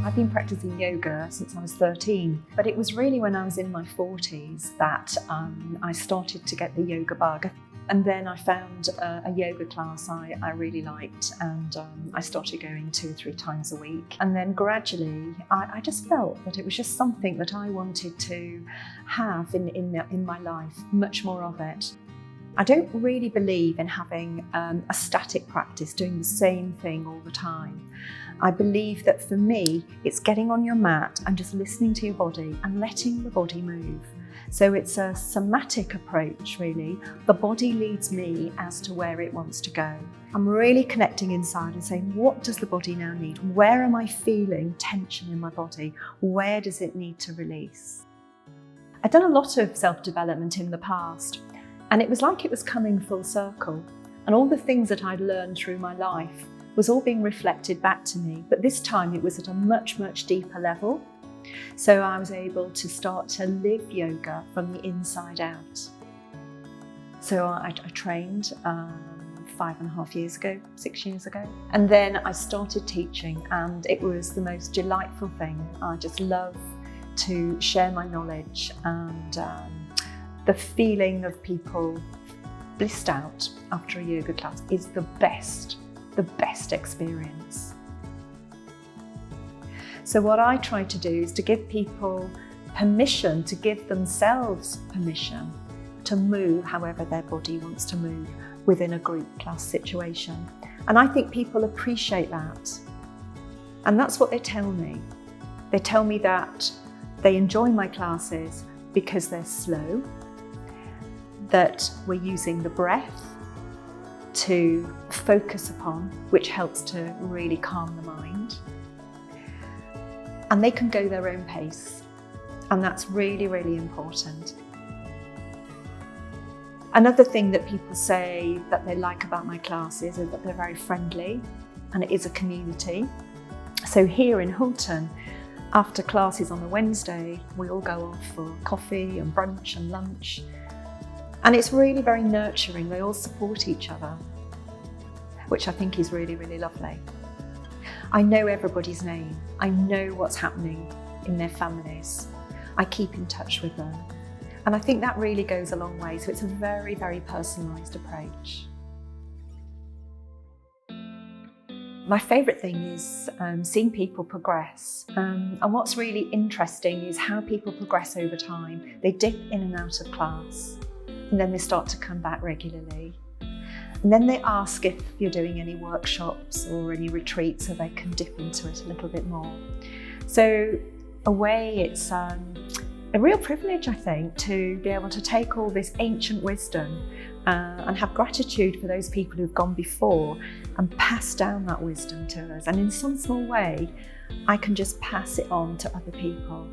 I've been practicing yoga since I was 13, but it was really when I was in my 40s that I started to get the yoga bug. And then I found a yoga class I really liked, and I started going 2 or 3 times a week. And then gradually, I just felt that it was just something that I wanted to have in my life, much more of it. I don't really believe in having a static practice, doing the same thing all the time. I believe that for me, it's getting on your mat and just listening to your body and letting the body move. So it's a somatic approach, really. The body leads me as to where it wants to go. I'm really connecting inside and saying, what does the body now need? Where am I feeling tension in my body? Where does it need to release? I've done a lot of self-development in the past, and it was like it was coming full circle. And all the things that I'd learned through my life was all being reflected back to me, but this time it was at a much, much deeper level. So I was able to start to live yoga from the inside out. So I trained 5.5 years ago, 6 years ago. And then I started teaching, and it was the most delightful thing. I just love to share my knowledge, and the feeling of people blissed out after a yoga class is the best experience. So what I try to do is to give people permission, to give themselves permission to move however their body wants to move within a group class situation. And I think people appreciate that. And that's what they tell me. They tell me that they enjoy my classes because they're slow, that we're using the breath to focus upon, which helps to really calm the mind. And they can go their own pace. And that's really, really important. Another thing that people say that they like about my classes is that they're very friendly, and it is a community. So here in Hulton, after classes on a Wednesday, we all go off for coffee and brunch and lunch. And it's really very nurturing. They all support each other, which I think is really, really lovely. I know everybody's name. I know what's happening in their families. I keep in touch with them. And I think that really goes a long way. So it's a very, very personalised approach. My favourite thing is seeing people progress. And what's really interesting is how people progress over time. They dip in and out of class, and then they start to come back regularly. And then they ask if you're doing any workshops or any retreats so they can dip into it a little bit more. So a way, it's a real privilege, I think, to be able to take all this ancient wisdom and have gratitude for those people who've gone before and pass down that wisdom to us. And in some small way, I can just pass it on to other people.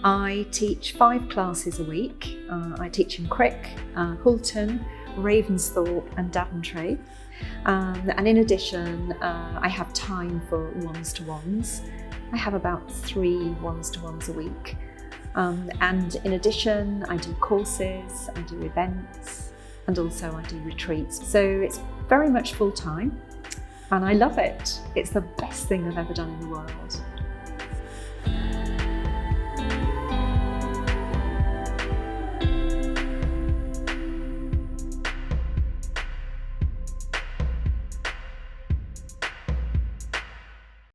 I teach 5 classes a week. I teach in Crick, Hulton, Ravensthorpe and Daventry. And in addition, I have time for ones-to-ones. I have about 3 ones-to-ones a week. And in addition, I do courses, I do events, and also I do retreats. So it's very much full-time, and I love it. It's the best thing I've ever done in the world.